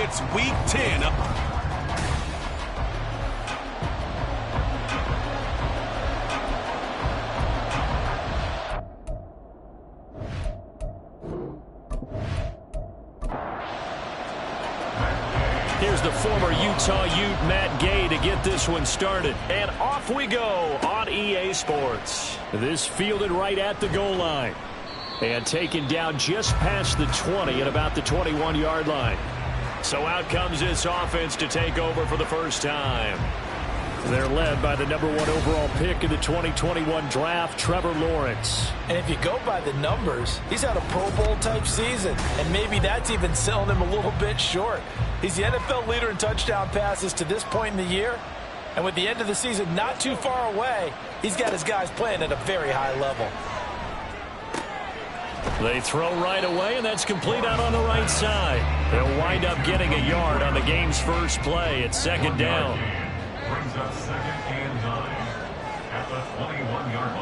It's Week 10. Here's the former Utah Ute, Matt Gay, to get this one started. And off we go on EA Sports. This fielded right at the goal line. And taken down just past the 20 at about the 21-yard line. So out comes this offense to take over for the first time. They're led by the #1 overall pick in the 2021 draft, Trevor Lawrence. And if you go by the numbers, he's had a Pro Bowl type season. And maybe that's even selling him a little bit short. He's the NFL leader in touchdown passes to this point in the year. And with the end of the season not too far away, he's got his guys playing at a very high level. They throw right away, and that's complete out on the right side. They'll wind up getting a yard on the game's first play. It's second down. Brings up 2nd and 9 at the 21-yard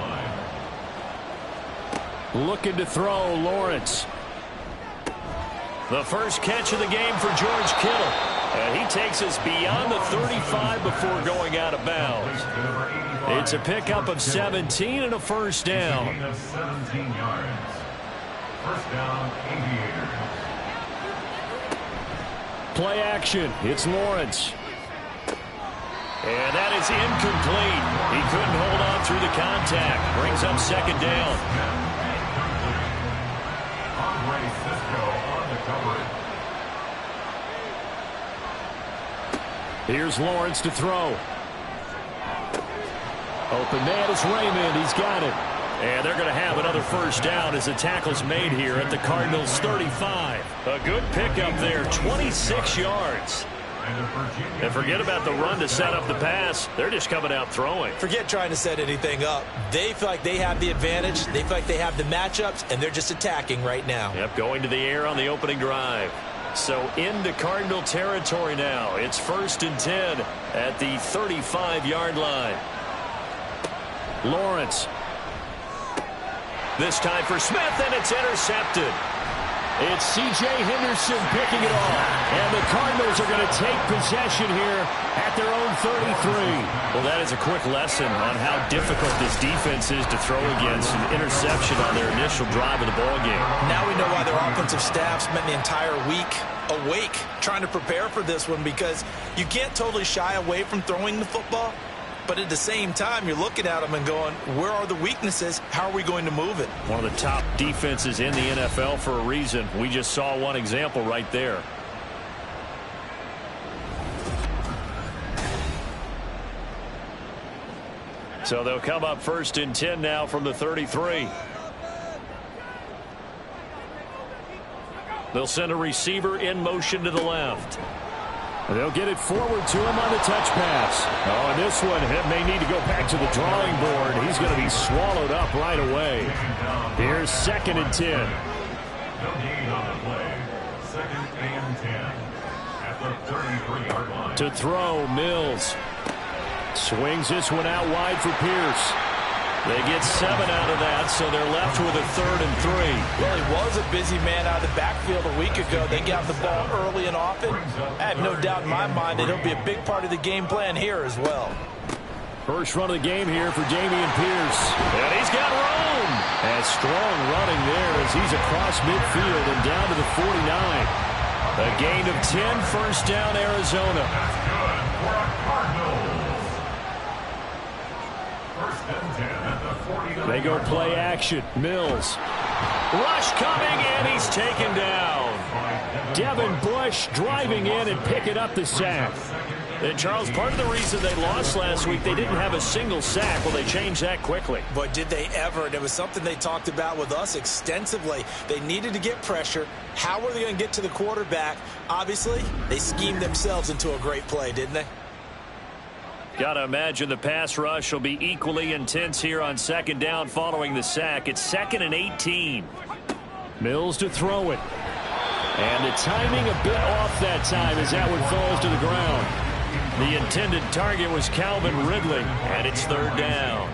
line. Looking to throw, Lawrence. The first catch of the game for George Kittle. And he takes us beyond the 35 before going out of bounds. It's a pickup of 17 and a first down. Gain of 17 yards. First down, Aviators. Play action. It's Lawrence. And that is incomplete. He couldn't hold on through the contact. Brings up second down. Here's Lawrence to throw. Open man is Raymond. He's got it. And they're going to have another first down as the tackle's made here at the Cardinals' 35. A good pickup there, 26 yards. And forget about the run to set up the pass. They're just coming out throwing. Forget trying to set anything up. They feel like they have the advantage. They feel like they have the matchups, and they're just attacking right now. Yep, going to the air on the opening drive. So into Cardinal territory now. It's 1st and 10 at the 35-yard line. Lawrence. This time for Smith, and it's intercepted. It's C.J. Henderson picking it off. And the Cardinals are going to take possession here at their own 33. Well, that is a quick lesson on how difficult this defense is to throw against an interception on their initial drive of the ballgame. Now we know why their offensive staff spent the entire week awake trying to prepare for this one, because you can't totally shy away from throwing the football. But at the same time, you're looking at them and going, where are the weaknesses? How are we going to move it? One of the top defenses in the NFL for a reason. We just saw one example right there. So they'll come up 1st and 10 now from the 33. They'll send a receiver in motion to the left. They'll get it forward to him on the touch pass. Oh, and this one may need to go back to the drawing board. He's going to be swallowed up right away. Here's 2nd and 10. No gain on the play. 2nd and 10 at the 33-yard line. To throw, Mills. Swings this one out wide for Pierce. They get 7 out of that, so they're left with a 3rd and 3. Well, he was a busy man out of the backfield a week ago. They got the ball early and often. I have no doubt in my mind that he'll be a big part of the game plan here as well. First run of the game here for Dameon Pierce. And he's got room. And strong running there as he's across midfield and down to the 49. A gain of 10, first down, Arizona. That's good for a Cardinals. 1st and 10 at the 49. They go play action. Mills. Rush coming, and he's taken down. Devin Bush driving in and picking up the sack. And, Charles, part of the reason they lost last week, they didn't have a single sack. Well, they changed that quickly. But did they ever? And it was something they talked about with us extensively. They needed to get pressure. How were they going to get to the quarterback? Obviously, they schemed themselves into a great play, didn't they? Got to imagine the pass rush will be equally intense here on 2nd down following the sack. It's 2nd and 18. Mills to throw it. And the timing a bit off that time as that one falls to the ground. The intended target was Calvin Ridley, and it's 3rd down.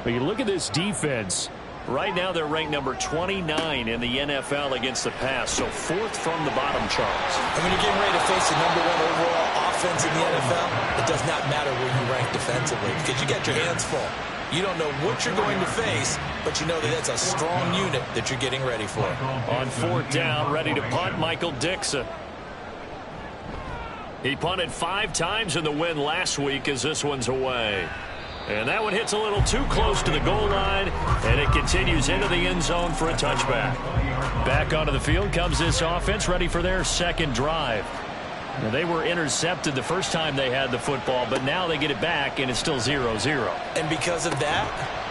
But you look at this defense. Right now they're ranked number 29 in the NFL against the pass, so 4th from the bottom, Charles. And when you're getting ready to face the #1 overall offense in the NFL, it does not matter where you rank defensively because you got your hands full. You don't know what you're going to face, but you know that it's a strong unit that you're getting ready for. On 4th down, ready to punt, Michael Dixon. He punted 5 times in the win last week as this one's away. And that one hits a little too close to the goal line, and it continues into the end zone for a touchback. Back onto the field comes this offense, ready for their second drive. Now, they were intercepted the first time they had the football, but now they get it back, and it's still 0-0. And because of that,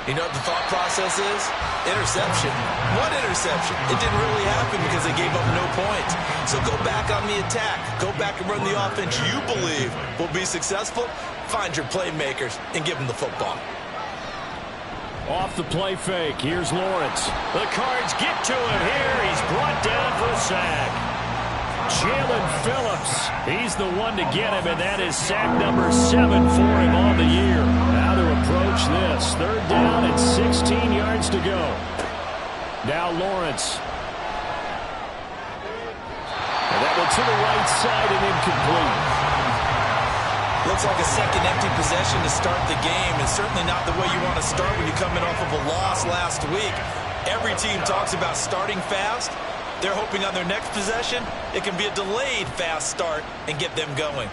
you know what the thought process is? Interception. What interception? It didn't really happen because they gave up no points. So go back on the attack. Go back and run the offense you believe will be successful. Find your playmakers and give them the football. Off the play fake. Here's Lawrence. The Cards get to him here. He's brought down for a sack. Jalen Phillips. He's the one to get him, and that is sack number 7 for him on the year. Now to approach this. 3rd down and 16 yards to go. Now Lawrence. And that one to the right side and incomplete. Looks like a second empty possession to start the game, and certainly not the way you want to start when you're coming off of a loss last week. Every team talks about starting fast. They're hoping on their next possession, it can be a delayed fast start and get them going.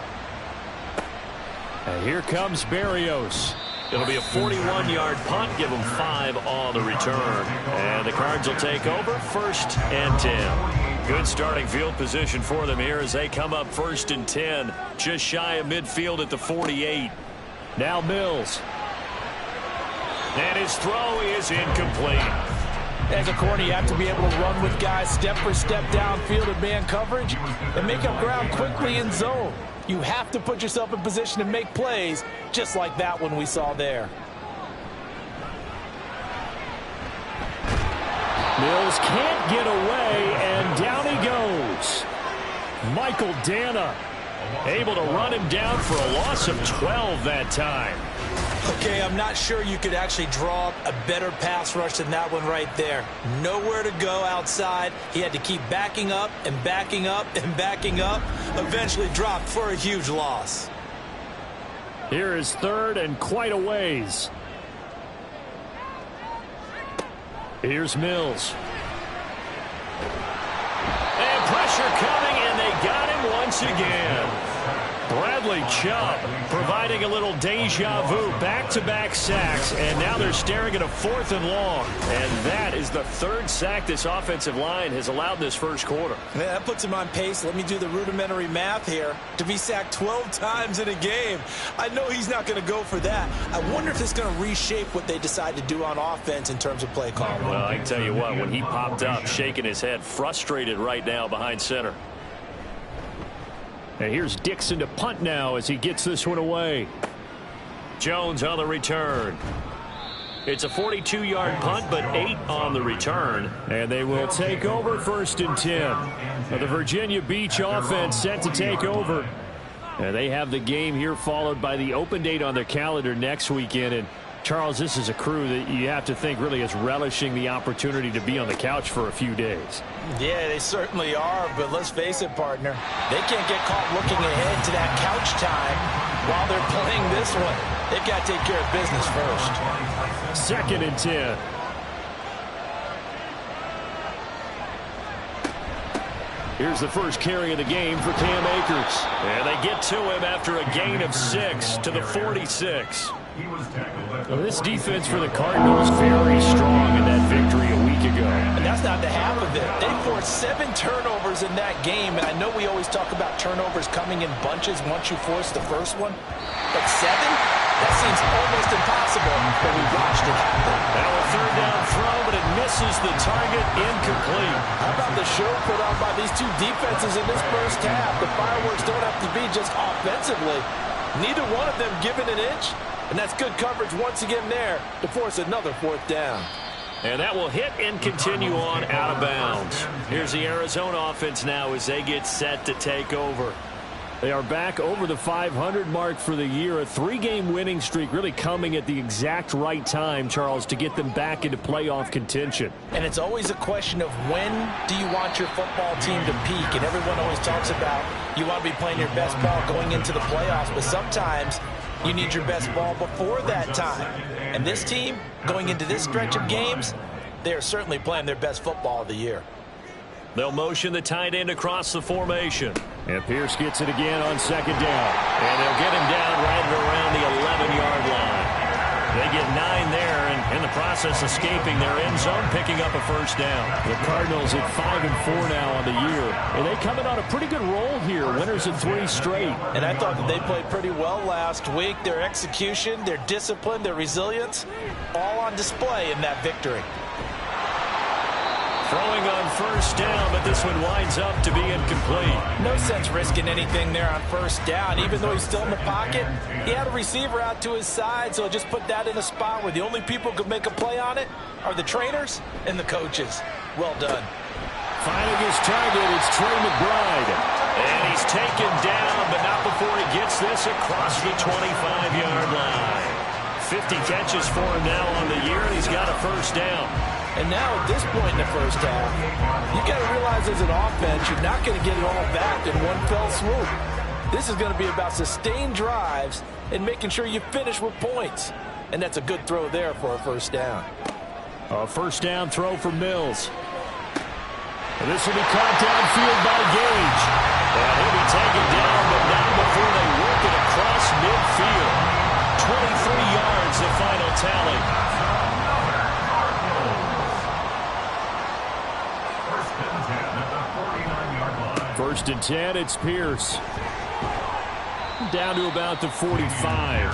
And here comes Berrios. It'll be a 41-yard punt, give them 5 on the return. And the Cards will take over, 1st and 10. Good starting field position for them here as they come up 1st and 10. Just shy of midfield at the 48. Now Mills. And his throw is incomplete. As a corner, you have to be able to run with guys step for step downfield in man coverage and make up ground quickly in zone. You have to put yourself in position to make plays just like that one we saw there. Mills can't get away, and down he goes. Michael Dana able to run him down for a loss of 12 that time. Okay, I'm not sure you could actually draw up a better pass rush than that one right there. Nowhere to go outside. He had to keep backing up and backing up and backing up. Eventually dropped for a huge loss. Here is 3rd and quite a ways. Here's Mills. And pressure coming, and they got him once again. Bradley Chubb providing a little deja vu, back-to-back sacks, and now they're staring at a 4th and long. And that is the 3rd sack this offensive line has allowed this first quarter. Yeah, that puts him on pace. Let me do the rudimentary math here. To be sacked 12 times in a game, I know he's not going to go for that. I wonder if it's going to reshape what they decide to do on offense in terms of play calling. Well, I can tell you what, when he popped up, shaking his head, frustrated right now behind center. And here's Dixon to punt now as he gets this one away. Jones on the return. It's a 42-yard punt, but 8 on the return. And they will take over 1st and 10. The Virginia Beach offense set to take over. And they have the game here followed by the open date on their calendar next weekend. And Charles, this is a crew that you have to think really is relishing the opportunity to be on the couch for a few days. Yeah, they certainly are, but let's face it, partner. They can't get caught looking ahead to that couch time while they're playing this one. They've got to take care of business first. 2nd and 10. Here's the first carry of the game for Cam Akers. And they get to him after a gain of 6 to the 46. Well, this defense for the Cardinals very strong in that victory a week ago. And that's not the half of it. They forced 7 turnovers in that game, and I know we always talk about turnovers coming in bunches once you force the first one. But 7? That seems almost impossible, but we watched it happen. Now a 3rd down throw, but it misses the target, incomplete. How about the show put on by these two defenses in this first half? The fireworks don't have to be just offensively. Neither one of them given an inch. And that's good coverage once again there to force another 4th down. And that will hit and continue on out of bounds. Here's the Arizona offense now as they get set to take over. They are back over the 500 mark for the year. A 3-game winning streak really coming at the exact right time, Charles, to get them back into playoff contention. And it's always a question of when do you want your football team to peak? And everyone always talks about you want to be playing your best ball going into the playoffs, but sometimes you need your best ball before that time. And this team, going into this stretch of games, they are certainly playing their best football of the year. They'll motion the tight end across the formation. And Pierce gets it again on second down. And they'll get him down right around the 11-yard line. They get 9 there, and in the process escaping their end zone, picking up a first down. The Cardinals at 5-4 now on the year. And they come in on a pretty good roll here. Winners of 3 straight. And I thought that they played pretty well last week. Their execution, their discipline, their resilience, all on display in that victory. Throwing on first down, but this one winds up to be incomplete. No sense risking anything there on first down. Even though he's still in the pocket, he had a receiver out to his side, so just put that in a spot where the only people who could make a play on it are the trainers and the coaches. Well done. Finding his target, it's Trey McBride. And he's taken down, but not before he gets this across the 25-yard line. 50 catches for him now on the year, and he's got a first down. And now at this point in the first half, you've got to realize as an offense, you're not going to get it all back in one fell swoop. This is going to be about sustained drives and making sure you finish with points. And that's a good throw there for a first down. A first down throw for Mills. And this will be caught downfield by Gage. And he'll be taken down, but not before they work it across midfield. 23 yards, the final tally. First and 10, it's Pierce. Down to about the 45.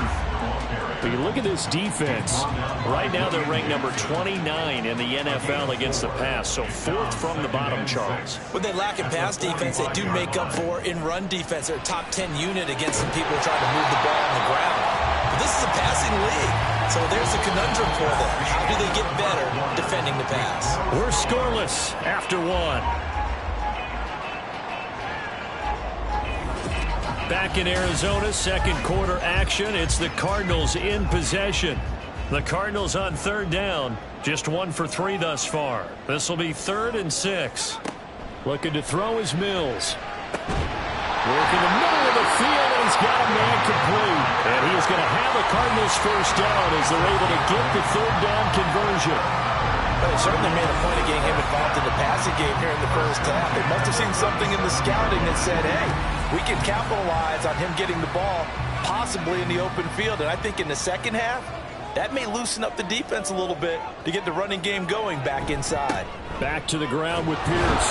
But you look at this defense. Right now they're ranked number 29 in the NFL against the pass. So 4th from the bottom, Charles. When they lack in pass defense, they do make up for in run defense. They're a top 10 unit against some people trying to move the ball on the ground. But this is a passing league. So there's a conundrum for them. How do they get better defending the pass? We're scoreless after 1. Back in Arizona, second quarter action. It's the Cardinals in possession. The Cardinals on third down. Just 1 for 3 thus far. This will be 3rd and 6. Looking to throw is Mills. Working the middle of the field, and he's got a man complete. And he is going to have the Cardinals first down as they're able to get the third down conversion. Well, they certainly made a point of getting him involved in the passing game here in the first half. They must have seen something in the scouting that said, hey, we can capitalize on him getting the ball possibly in the open field. And I think in the second half, that may loosen up the defense a little bit to get the running game going back inside. Back to the ground with Pierce.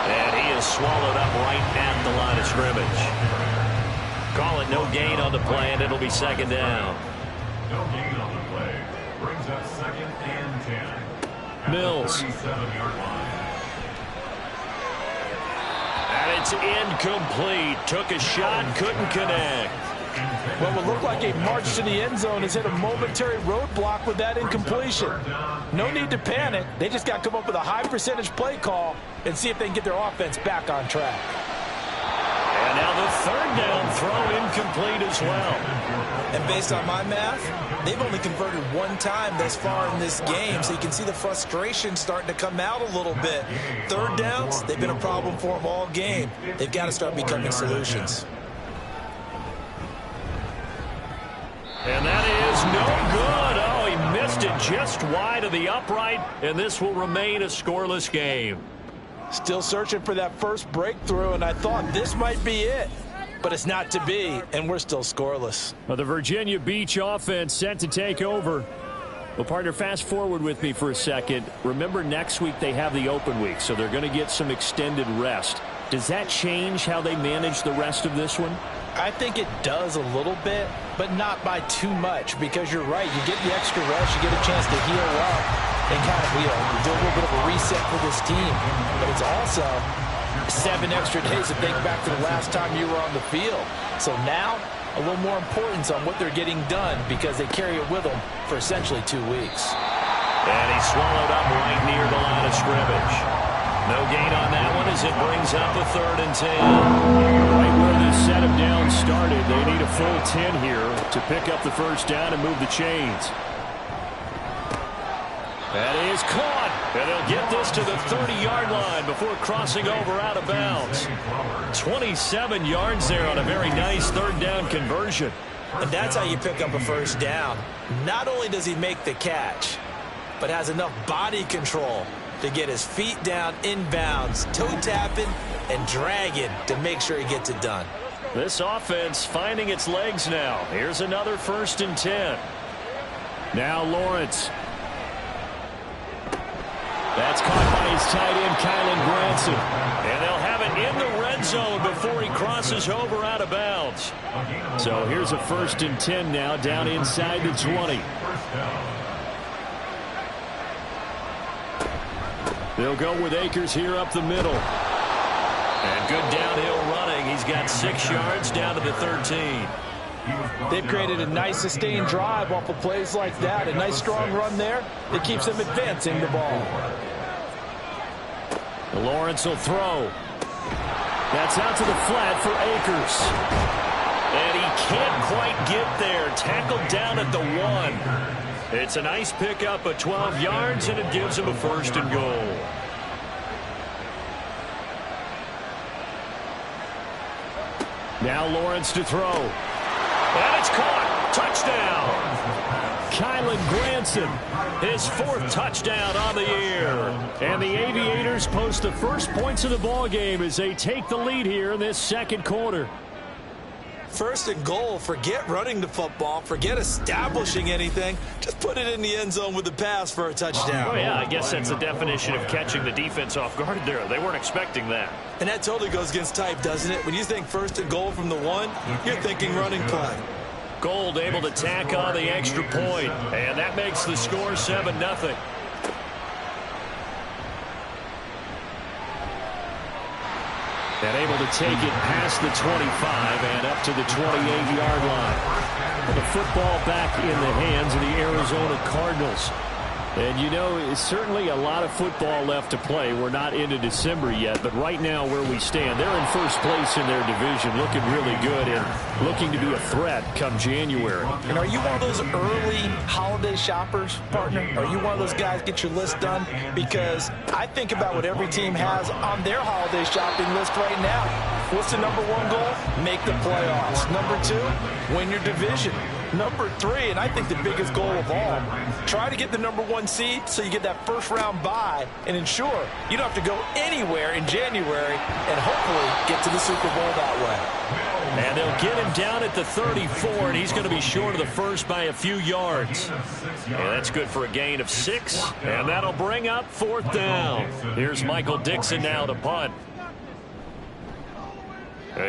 And he is swallowed up right at the line of scrimmage. Call it no gain on the play, and it'll be second down. No gain on the play. Brings up 2nd and 10. Mills. 37-yard line. And it's incomplete. Took a shot, couldn't connect. Well, what looked like a march to the end zone has hit a momentary roadblock with that incompletion. No need to panic. They just got to come up with a high percentage play call and see if they can get their offense back on track. And now the third down throw incomplete as well. And based on my math, they've only converted 1 time thus far in this game, so you can see the frustration starting to come out a little bit. Third downs, they've been a problem for them all game. They've got to start becoming solutions. And that is no good. Oh, he missed it just wide of the upright, and this will remain a scoreless game. Still searching for that first breakthrough, and I thought this might be it. But it's not to be, and we're still scoreless. Well, the Virginia Beach offense set to take over. Well, partner, fast forward with me for a second. Remember, next week they have the open week, so they're going to get some extended rest. Does that change how they manage the rest of this one? I think it does a little bit, but not by too much, because you're right. You get the extra rest, you get a chance to heal up, and kind of, do a little bit of a reset for this team. But it's also 7 extra days to think back to the last time you were on the field. So now, a little more importance on what they're getting done, because they carry it with them for essentially 2 weeks. And he swallowed up right near the line of scrimmage. No gain on that one as it brings up a 3rd and 10. Right where this set of downs started, they need a full 10 here to pick up the first down and move the chains. That is caught, and they'll get this to the 30-yard line before crossing over out of bounds. 27 yards there on a very nice 3rd down conversion. And that's how you pick up a first down. Not only does he make the catch, but has enough body control to get his feet down inbounds, toe tapping and dragging to make sure he gets it done. This offense finding its legs now. Here's another 1st and 10. Now Lawrence. That's caught by his tight end, Kylan Granson. And they'll have it in the red zone before he crosses over out of bounds. So here's a 1st and 10 now down inside the 20. They'll go with Akers here up the middle. And good downhill running. He's got 6 yards down to the 13. They've created a nice sustained drive off of plays like that. A nice strong run there that keeps them advancing the ball. Lawrence will throw. That's out to the flat for Akers. And he can't quite get there. Tackled down at the 1. It's a nice pickup of 12 yards, and it gives him a 1st and goal. Now Lawrence to throw. And it's caught. Touchdown. Kylan Granson, his 4th touchdown on the year. And the Aviators post the first points of the ball game as they take the lead here in this 2nd quarter. 1st and goal. Forget running the football. Forget establishing anything. Just put it in the end zone with the pass for a touchdown. Oh, yeah, I guess that's the definition of catching the defense off guard there. They weren't expecting that. And that totally goes against type, doesn't it? When you think 1st and goal from the 1, you're thinking running play. Gold able to tack on the extra point, and that makes the score 7-0. And able to take it past the 25 and up to the 28-yard line. The football back in the hands of the Arizona Cardinals. And, you know, it's certainly a lot of football left to play. We're not into December yet, but right now where we stand, they're in 1st place in their division, looking really good and looking to be a threat come January. And are you one of those early holiday shoppers, partner? Are you one of those guys get your list done? Because I think about what every team has on their holiday shopping list right now. What's the #1 goal? Make the playoffs. #2, win your division. #3, and I think the biggest goal of all, try to get the #1 seed so you get that 1st-round bye and ensure you don't have to go anywhere in January and hopefully get to the Super Bowl that way. And they'll get him down at the 34, and he's going to be short of the 1st by a few yards. And that's good for a gain of 6, and that'll bring up 4th down. Here's Michael Dixon now to punt.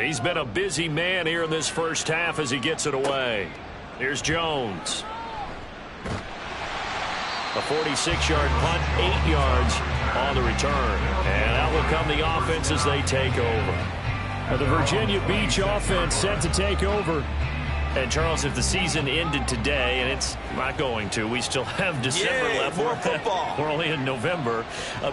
He's been a busy man here in this 1st half as he gets it away. Here's Jones. A 46-yard punt, 8 yards on the return. And out will come the offense as they take over. The Virginia Beach offense set to take over. And, Charles, if the season ended today, and it's not going to, we still have December left. More football. We're only in November.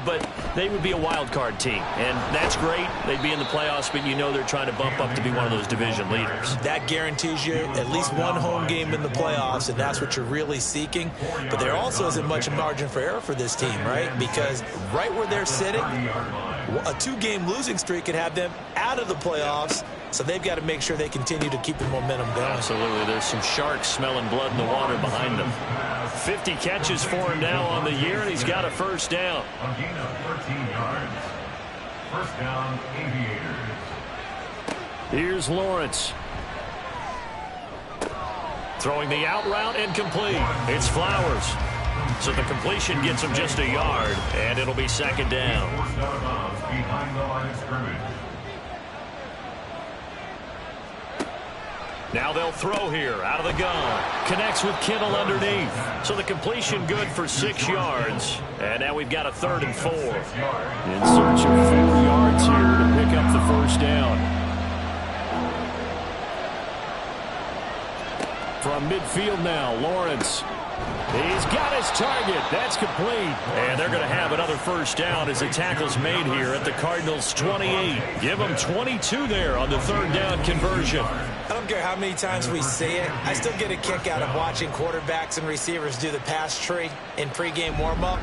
But they would be a wild card team. And that's great. They'd be in the playoffs, but you know they're trying to bump up to be one of those division leaders. That guarantees you at least one home game in the playoffs, and that's what you're really seeking. But there also isn't much margin for error for this team, right? Because right where they're sitting, a 2-game losing streak could have them out of the playoffs. So they've got to make sure they continue to keep the momentum going. Absolutely. There's some sharks smelling blood in the water behind them. 50 catches for him now on the year, and he's got a 1st down. A gain of 13 yards. 1st down, Aviators. Here's Lawrence. Throwing the out route incomplete. It's Flowers. So the completion gets him just a yard, and it'll be 2nd down. Forced out of bounds behind the line of scrimmage. Now they'll throw here out of the gun. Connects with Kittle underneath. So the completion good for 6 yards. And now we've got a 3rd and 4. In search of 4 yards here to pick up the 1st down. From midfield now, Lawrence. He's got his target. That's complete. And they're going to have another first down as the tackle's made here at the Cardinals' 28. Give them 22 there on the third down conversion. I don't care how many times we see it. I still get a kick out of watching quarterbacks and receivers do the pass tree in pregame warm-up.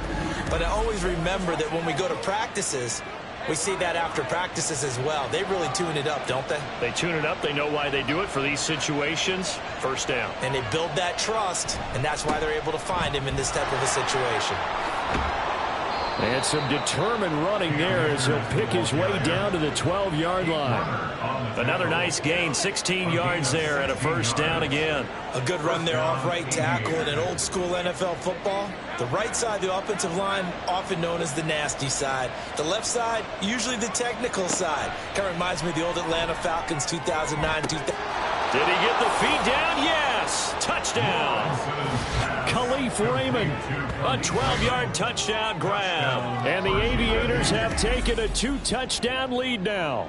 But I always remember that when we go to practices, we see that after practices as well. They really tune it up, don't they? They tune it up. They know why they do it for these situations. First down. And they build that trust, and that's why they're able to find him in this type of a situation. And some determined running there as he'll pick his way down to the 12-yard line. Another nice gain, 16 yards there and a first down again. A good run there off right tackle in an old-school NFL football. The right side, the offensive line, often known as the nasty side. The left side, usually the technical side. Kind of reminds me of the old Atlanta Falcons 2009. Did he get the feet down? Yes! Touchdown! Khalif Raymond, a 12-yard touchdown grab. And the Aviators have taken a 2-touchdown lead now.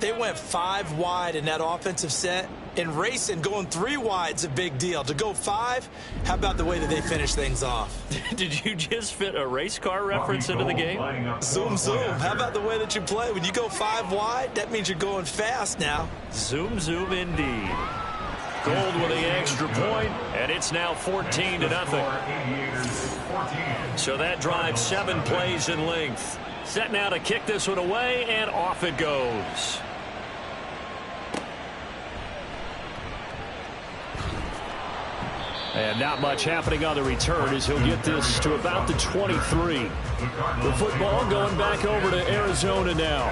They went 5 wide in that offensive set. And racing, going 3 wide's a big deal. To go 5, how about the way that they finish things off? Did you just fit a race car reference into the game? Zoom, zoom. How about the way that you play? When you go 5 wide, that means you're going fast now. Zoom, zoom indeed. Gold with the extra point, and it's now 14-0. So that drives 7 plays in length. Set now to kick this one away, and off it goes. And not much happening on the return as he'll get this to about the 23. The football going back over to Arizona now.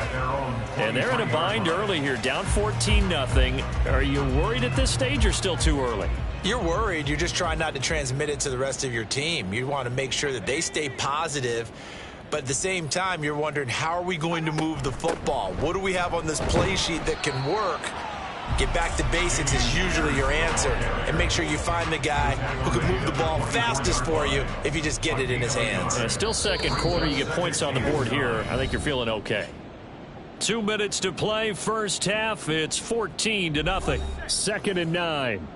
And they're in a bind early here, down 14-0. Are you worried at this stage or still too early? You're worried. You're just trying not to transmit it to the rest of your team. You want to make sure that they stay positive. But at the same time, you're wondering, how are we going to move the football? What do we have on this play sheet that can work? Get back to basics is usually your answer. And make sure you find the guy who can move the ball fastest for you if you just get it in his hands. Still second quarter. You get points on the board here. I think you're feeling okay. 2 minutes to play. First half. It's 14-0. 2nd and 9.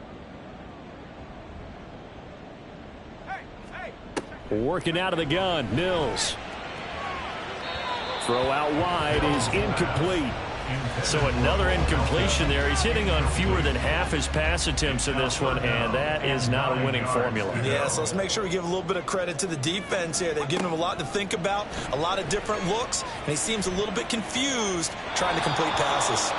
Working out of the gun. Mills. Throw out wide is incomplete. So another incompletion there. He's hitting on fewer than half his pass attempts in this one, and that is not a winning formula. Yeah, so let's make sure we give a little bit of credit to the defense here. They've given him a lot to think about, a lot of different looks, and he seems a little bit confused trying to complete passes.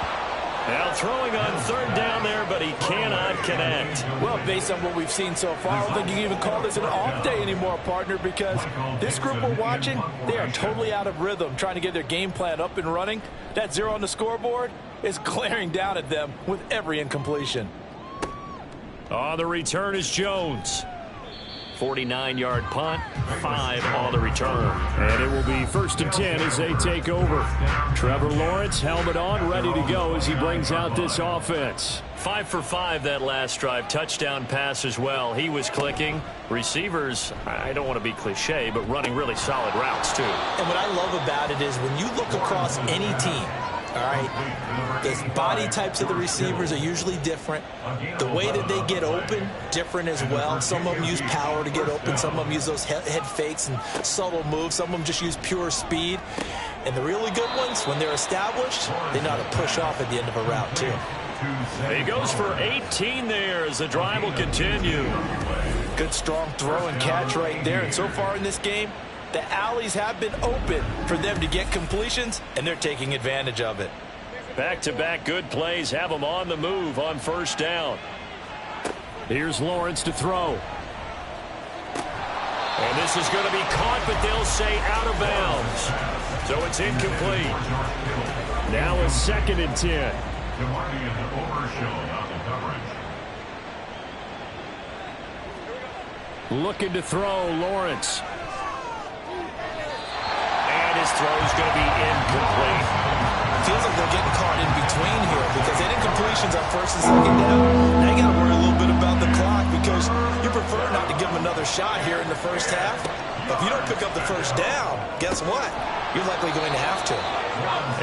Now throwing on third down there, but he cannot connect. Well, based on what we've seen so far, I don't think you can even call this an off day anymore, partner, because this group we're watching, they are totally out of rhythm, trying to get their game plan up and running. That 0 on the scoreboard is glaring down at them with every incompletion. On the return is Jones. 49-yard punt, 5 on the return. And it will be 1st and 10 as they take over. Trevor Lawrence, helmet on, ready to go as he brings out this offense. 5 for 5 that last drive. Touchdown pass as well. He was clicking. Receivers, I don't want to be cliche, but running really solid routes too. And what I love about it is when you look across any team, all right, the body types of the receivers are usually different. The way that they get open, different as well. Some of them use power to get open. Some of them use those head fakes and subtle moves. Some of them just use pure speed. And the really good ones, when they're established, they know how to push off at the end of a route too. He goes for 18 there as the drive will continue. Good strong throw and catch right there. And so far in this game, the alleys have been open for them to get completions, and they're taking advantage of it. Back-to-back good plays have them on the move on first down. Here's Lawrence to throw. And this is going to be caught, but they'll say out of bounds. So it's incomplete. Now a 2nd and 10. Looking to throw, Lawrence. His throw is going to be incomplete. Feels like they're getting caught in between here because they did completions on 1st and 2nd down. Now you got to worry a little bit about the clock because you prefer not to give them another shot here in the first half. If you don't pick up the first down, guess what? You're likely going to have to.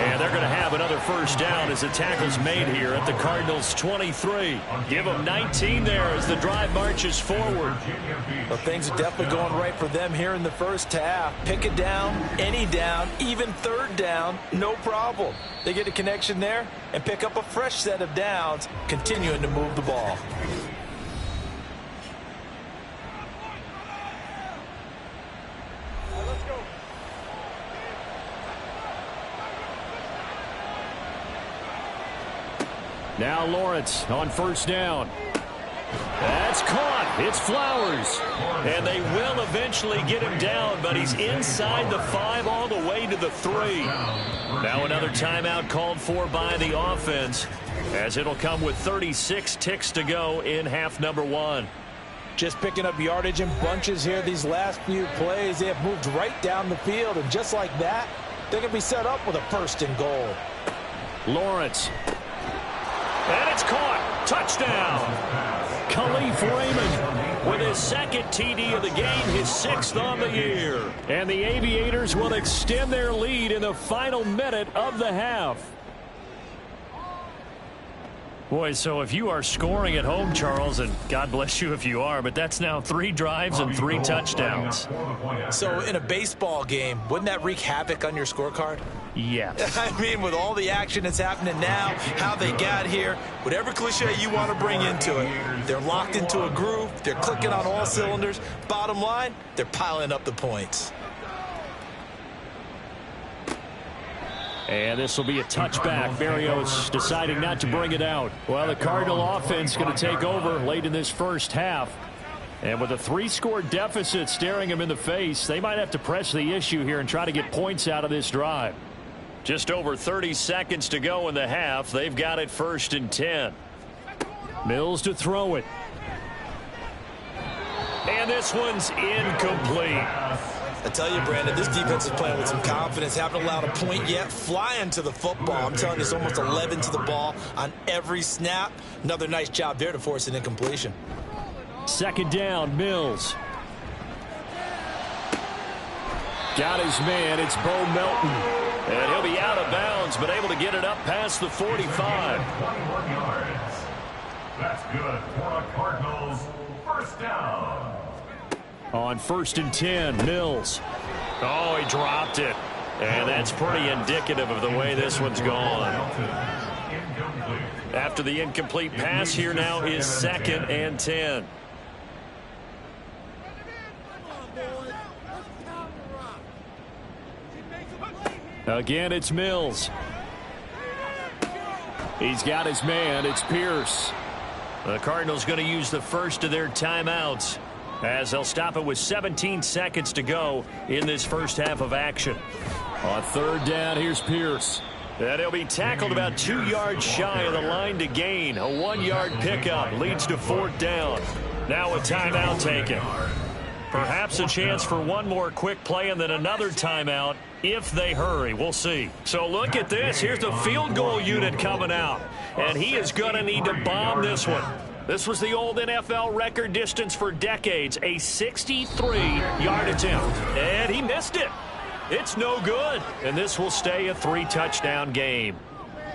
And they're going to have another first down as the tackle's made here at the Cardinals' 23. Give them 19 there as the drive marches forward. Well, things are definitely going right for them here in the first half. Pick it down, any down, even third down, no problem. They get a connection there and pick up a fresh set of downs, continuing to move the ball. Now Lawrence on first down. That's caught. It's Flowers. And they will eventually get him down, but he's inside the 5 all the way to the 3. Now another timeout called for by the offense, as it'll come with 36 ticks to go in half number 1. Just picking up yardage in bunches here these last few plays. They have moved right down the field, and just like that, they're going to be set up with a first and goal. Lawrence. And it's caught. Touchdown. Khalif Raymond with his second TD of the game, his 6th on the year. And the Aviators will extend their lead in the final minute of the half. Boy, so if you are scoring at home, Charles, and God bless you if you are, but that's now 3 drives and 3 touchdowns. So in a baseball game, wouldn't that wreak havoc on your scorecard? Yes. I mean, with all the action that's happening now, how they got here, whatever cliche you want to bring into it, they're locked into a groove, they're clicking on all cylinders. Bottom line, they're piling up the points. And this will be a touchback. Berrios deciding not to bring it out. Well, the Cardinal offense going to take over late in this first half. And with a 3-score deficit staring them in the face, they might have to press the issue here and try to get points out of this drive. Just over 30 seconds to go in the half. They've got it 1st and 10. Mills to throw it. And this one's incomplete. I tell you, Brandon, this defense is playing with some confidence. Haven't allowed a point yet. Flying to the football. I'm telling you, it's almost 11 to the ball on every snap. Another nice job there to force an incompletion. 2nd down, Mills. Got his man. It's Bo Melton. And he'll be out of bounds, but able to get it up past the 45. 21 yards. That's good for a Cardinals first down. On 1st and 10, Mills. Oh, he dropped it. And that's pretty indicative of the way this one's gone. After the incomplete pass, here now is 2nd and 10. Again, it's Mills. He's got his man. It's Pierce. The Cardinals going to use the first of their timeouts, as they'll stop it with 17 seconds to go in this first half of action. On 3rd down, here's Pierce. And he'll be tackled about 2 yards shy of the line to gain. A 1-yard pickup leads to 4th down. Now a timeout taken. Perhaps a chance for one more quick play and then another timeout if they hurry. We'll see. So look at this. Here's the field goal unit coming out. And he is going to need to bomb this one. This was the old NFL record distance for decades, a 63-yard attempt. And he missed it. It's no good. And this will stay a 3-touchdown game.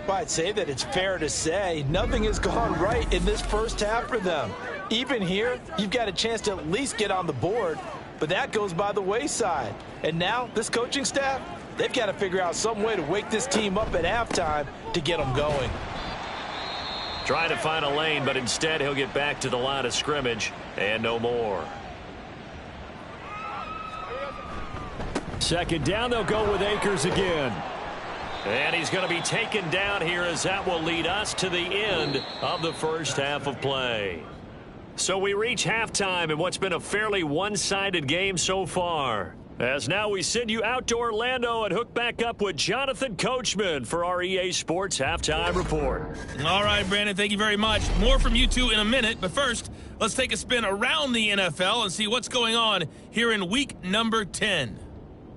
Well, I'd say that it's fair to say nothing has gone right in this first half for them. Even here, you've got a chance to at least get on the board, but that goes by the wayside. And now, this coaching staff, they've got to figure out some way to wake this team up at halftime to get them going. Trying to find a lane, but instead he'll get back to the line of scrimmage and no more. 2nd down, they'll go with Akers again. And he's going to be taken down here, as that will lead us to the end of the first half of play. So we reach halftime in what's been a fairly one-sided game so far. As now we send you out to Orlando and hook back up with Jonathan Coachman for our EA Sports Halftime Report. All right, Brandon, thank you very much. More from you two in a minute, but first, let's take a spin around the NFL and see what's going on here in week number 10.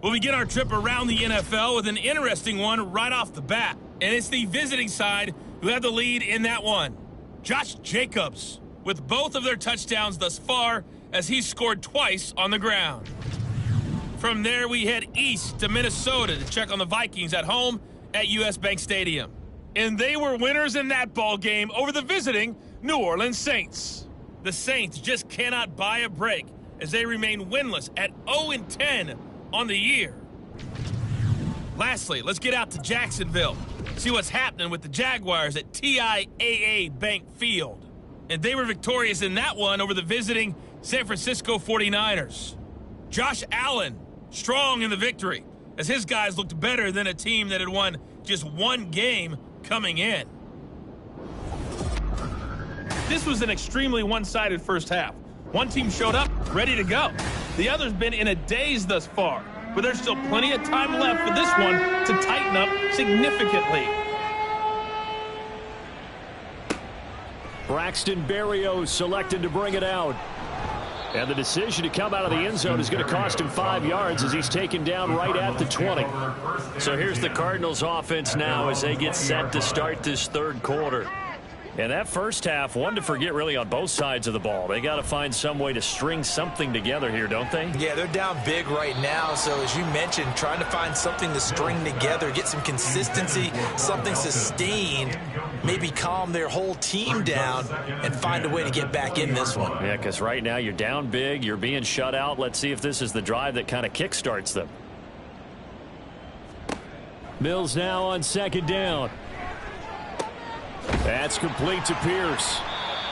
We'll begin our trip around the NFL with an interesting one right off the bat, and it's the visiting side who have the lead in that one. Josh Jacobs with both of their touchdowns thus far, as he's scored twice on the ground. From there, we head east to Minnesota to check on the Vikings at home at U.S. Bank Stadium. And they were winners in that ball game over the visiting New Orleans Saints. The Saints just cannot buy a break as they remain winless at 0-10 on the year. Lastly, let's get out to Jacksonville, see what's happening with the Jaguars at TIAA Bank Field. And they were victorious in that one over the visiting San Francisco 49ers. Josh Allen, strong in the victory, as his guys looked better than a team that had won just one game coming in. This was an extremely one-sided first half. One team showed up, ready to go. The other's been in a daze thus far, but there's still plenty of time left for this one to tighten up significantly. Braxton Berrios selected to bring it out. And the decision to come out of the end zone is going to cost him 5 yards as he's taken down right at the 20. So here's the Cardinals offense now as they get set to start this third quarter. And that first half, one to forget really on both sides of the ball. They got to find some way to string something together here, don't they? Yeah, they're down big right now. So as you mentioned, trying to find something to string together, get some consistency, something sustained, maybe calm their whole team down and find a way to get back in this one. Yeah, because right now you're down big, you're being shut out. Let's see if this is the drive that kind of kickstarts them. Mills now on second down. That's complete to Pierce.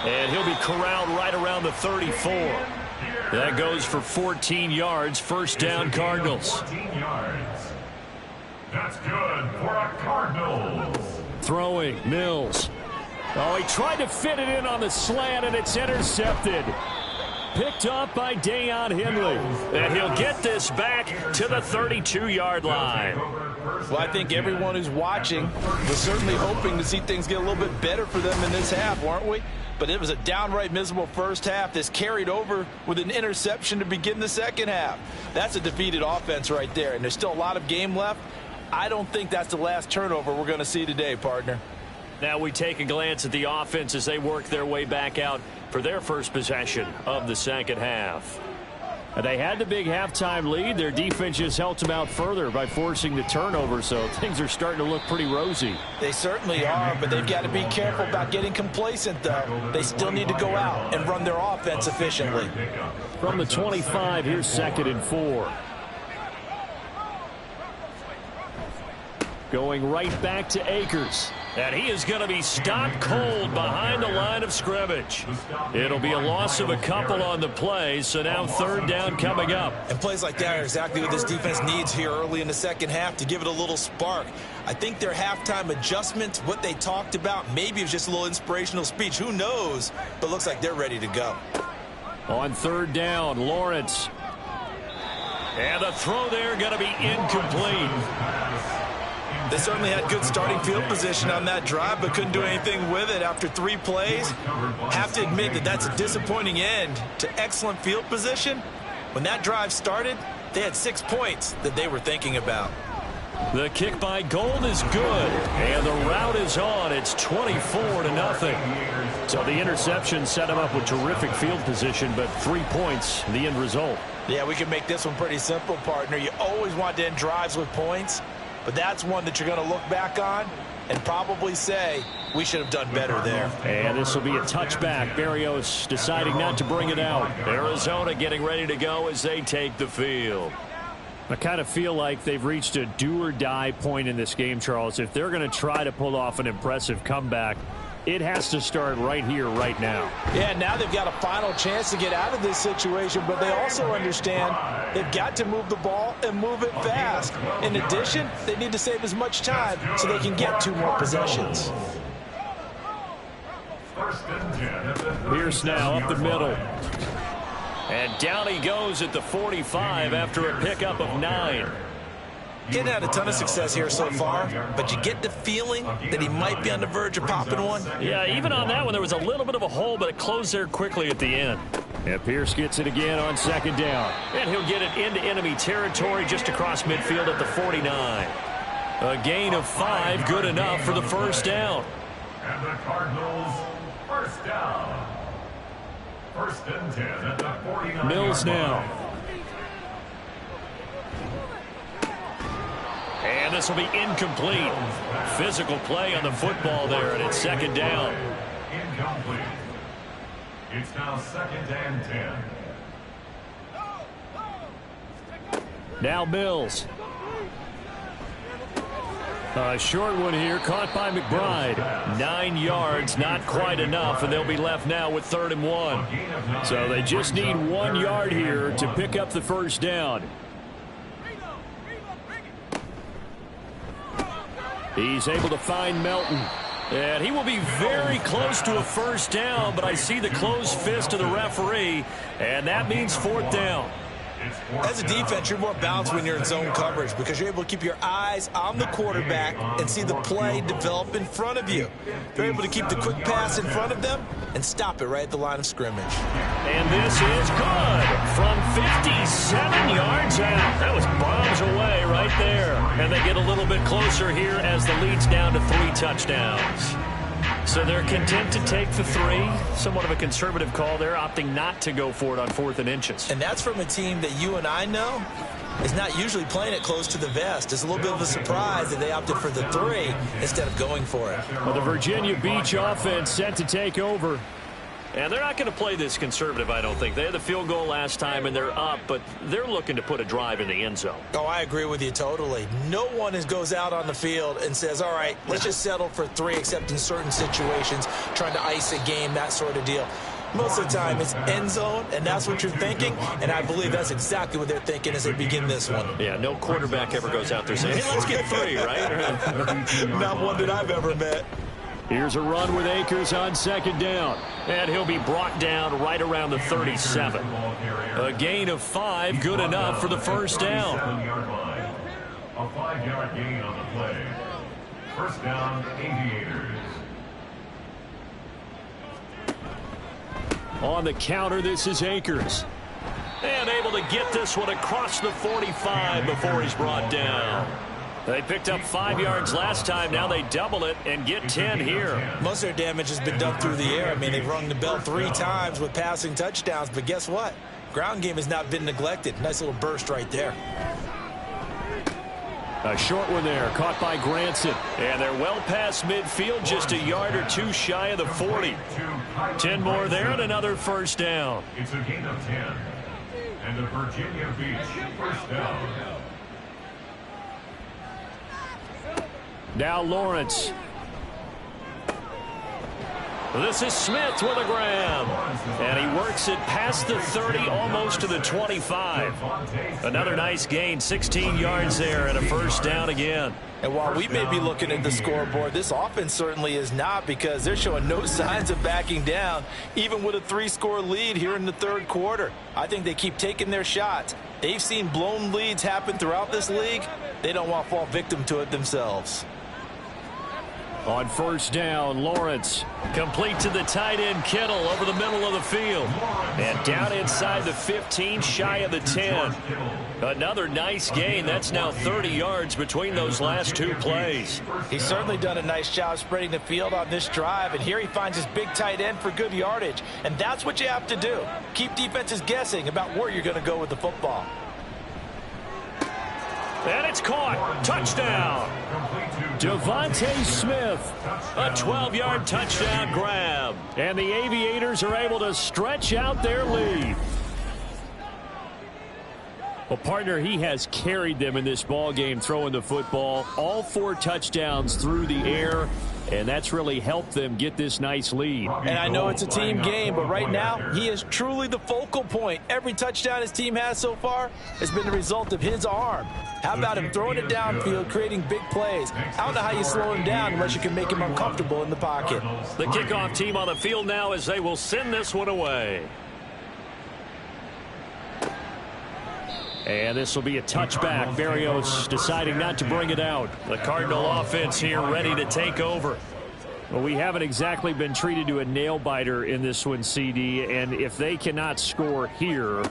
And he'll be corralled right around the 34. That goes for 14 yards. First down, Cardinals. 14 yards. That's good for a Cardinals. Throwing, Mills. Oh, he tried to fit it in on the slant, and it's intercepted. Picked up by Deion Henley. And he'll get this back to the 32-yard line. Well, I think everyone who's watching was certainly hoping to see things get a little bit better for them in this half, weren't we? But it was a downright miserable first half. This carried over with an interception to begin the second half. That's a defeated offense right there, and there's still a lot of game left. I don't think that's the last turnover we're going to see today, partner. Now we take a glance at the offense as they work their way back out for their first possession of the second half. They had the big halftime lead. Their defense just helped them out further by forcing the turnover, so things are starting to look pretty rosy. They certainly are, but they've got to be careful about getting complacent, though. They still need to go out and run their offense efficiently. From the 25, here's 2nd and 4. Going right back to Akers. And he is going to be stopped cold behind the line of scrimmage. It'll be a loss of a couple on the play, so now third down coming up. And plays like that are exactly what this defense needs here early in the second half to give it a little spark. I think their halftime adjustment, what they talked about, maybe it was just a little inspirational speech. Who knows? But looks like they're ready to go. On third down, Lawrence. And the throw there going to be incomplete. They certainly had good starting field position on that drive, but couldn't do anything with it after 3 plays. Have to admit that that's a disappointing end to excellent field position. When that drive started, they had 6 points that they were thinking about. The kick by Gold is good, and the route is on. It's 24-0. So the interception set him up with terrific field position, but 3 points, the end result. Yeah, we can make this one pretty simple, partner. You always want to end drives with points. But that's one that you're going to look back on and probably say, we should have done better there. And this will be a touchback. Berrios deciding not to bring it out. Arizona getting ready to go as they take the field. I kind of feel like they've reached a do-or-die point in this game, Charles. If they're going to try to pull off an impressive comeback, it has to start right here, right now. Yeah, now they've got a final chance to get out of this situation, but they also understand they've got to move the ball and move it fast. In addition, they need to save as much time so they can get 2 more possessions. Pierce now up the middle. And down he goes at the 45 after a pickup of 9. Getting had a ton of success here so far, but you get the feeling that he might be on the verge of popping one. Yeah, even on that one, there was a little bit of a hole, but it closed there quickly at the end. And Pierce gets it again on second down. And he'll get it into enemy territory just across midfield at the 49. A gain of 5, good enough for the first down. And the Cardinals, first down. 1st and 10 at the 49. Mills now. And this will be incomplete. Physical play on the football there, and it's second down. Incomplete. It's now 2nd and 10. Now Mills. A short one here, caught by McBride. 9 yards, not quite enough, and they'll be left now with 3rd and 1. So they just need 1 yard here to pick up the first down. He's able to find Melton. And he will be very close to a first down, but I see the closed fist of the referee, and that means 4th down. As a defense, you're more balanced when you're in zone coverage because you're able to keep your eyes on the quarterback and see the play develop in front of you. You're able to keep the quick pass in front of them and stop it right at the line of scrimmage. And this is good from 57 yards out. That was bombs away right there. And they get a little bit closer here as the lead's down to 3 touchdowns. So they're content to take the 3. Somewhat of a conservative call there, opting not to go for it on 4th and inches. And that's from a team that you and I know is not usually playing it close to the vest. It's a little bit of a surprise that they opted for the 3 instead of going for it. Well, the Virginia Beach offense set to take over. And they're not going to play this conservative, I don't think. They had the field goal last time, and they're up, but they're looking to put a drive in the end zone. Oh, I agree with you totally. No one goes out on the field and says, all right, let's just settle for 3, except in certain situations, trying to ice a game, that sort of deal. Most of the time, it's end zone, and that's what you're thinking, and I believe that's exactly what they're thinking as they begin this one. Yeah, no quarterback ever goes out there saying, hey, let's get 3, right? Not one that I've ever met. Here's a run with Akers on 2nd down. And he'll be brought down right around the 37. A gain of 5, good enough for the first down. A 5-yard gain on the play. First down, Aviators. On the counter, this is Akers. And able to get this one across the 45 before he's brought down. They picked up 5 yards last time. Now they double it and get 10 here. Most of their damage has been done through the air. I mean, they've rung the bell 3 times with passing touchdowns. But guess what? Ground game has not been neglected. Nice little burst right there. A short one there, caught by Granson. And they're well past midfield, just a yard or 2 shy of the 40. 10 more there and another first down. It's a gain of 10. And the Virginia Beach first down. Now Lawrence. This is Smith with a grab. And he works it past the 30, almost to the 25. Another nice gain, 16 yards there and a first down again. And while we may be looking at the scoreboard, this offense certainly is not, because they're showing no signs of backing down, even with a 3-score lead here in the 3rd quarter. I think they keep taking their shots. They've seen blown leads happen throughout this league. They don't want to fall victim to it themselves. On first down, Lawrence. Complete to the tight end, Kittle, over the middle of the field. And down inside the 15, shy of the 10. Another nice gain. That's now 30 yards between those last 2 plays. He's certainly done a nice job spreading the field on this drive, and here he finds his big tight end for good yardage. And that's what you have to do. Keep defenses guessing about where you're going to go with the football. And it's caught. Touchdown. Devontae Smith. A 12-yard touchdown grab. And the Aviators are able to stretch out their lead. Well, partner, he has carried them in this ball game throwing the football. All 4 touchdowns through the air. And that's really helped them get this nice lead. And I know it's a team game, but right now, he is truly the focal point. Every touchdown his team has so far has been the result of his arm. How about him throwing it downfield, creating big plays? I don't know how you slow him down unless you can make him uncomfortable in the pocket. The kickoff team on the field now as they will send this one away. And this will be a touchback. Berrios deciding not to bring it out. The Cardinal offense here ready to take over. Well, we haven't exactly been treated to a nail-biter in this one, CD. And if they cannot score here,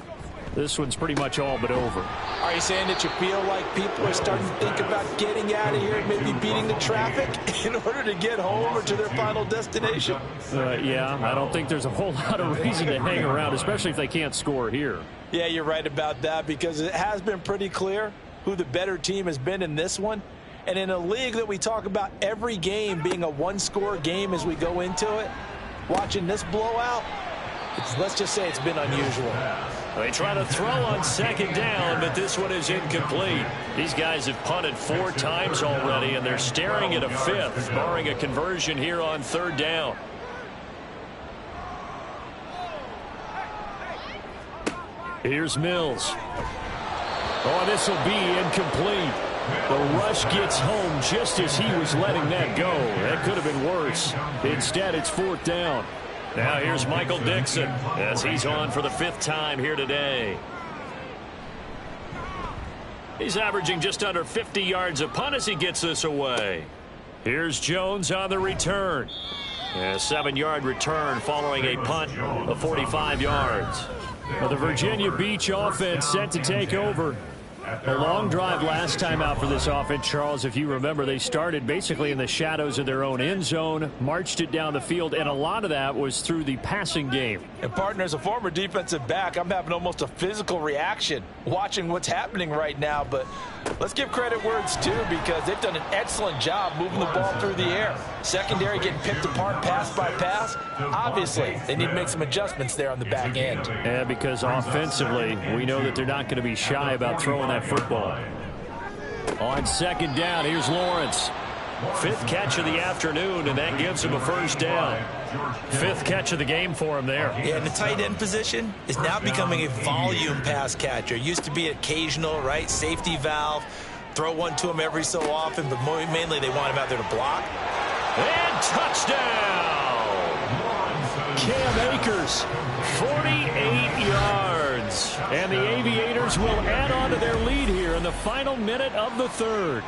this one's pretty much all but over. Are you saying that you feel like people are starting to think about getting out of here and maybe beating the traffic in order to get home or to their final destination? Yeah, I don't think there's a whole lot of reason to hang around, especially if they can't score here. Yeah, you're right about that, because it has been pretty clear who the better team has been in this one. And in a league that we talk about every game being a one-score game as we go into it, watching this blowout, let's just say it's been unusual. They try to throw on second down, but this one is incomplete. These guys have punted 4 times already, and they're staring at a 5th, barring a conversion here on third down. Here's Mills. Oh, this will be incomplete. The rush gets home just as he was letting that go. That could have been worse. Instead, it's 4th down. Now here's Michael Dixon as he's on for the 5th time here today. He's averaging just under 50 yards a punt as he gets this away. Here's Jones on the return. A 7-yard return following a punt of 45 yards. Well, the Virginia Beach offense set to take over. A long drive last time out for this offense, Charles. If you remember, they started basically in the shadows of their own end zone, marched it down the field, and a lot of that was through the passing game. And partner, as a former defensive back, I'm having almost a physical reaction watching what's happening right now. But let's give credit where it's due, because they've done an excellent job moving the ball through the air. Secondary getting picked apart pass by pass. Obviously, they need to make some adjustments there on the back end. Yeah, because offensively, we know that they're not going to be shy about throwing that football. On second down, here's Lawrence. 5th catch of the afternoon, and that gives him a 1st down. 5th catch of the game for him there. Yeah, and the tight end position is now becoming a volume pass catcher. Used to be occasional, right? Safety valve. Throw one to him every so often, but mainly they want him out there to block. And touchdown! Cam Akers, 48 yards. And the Aviators will add on to their lead here in the final minute of the 3rd.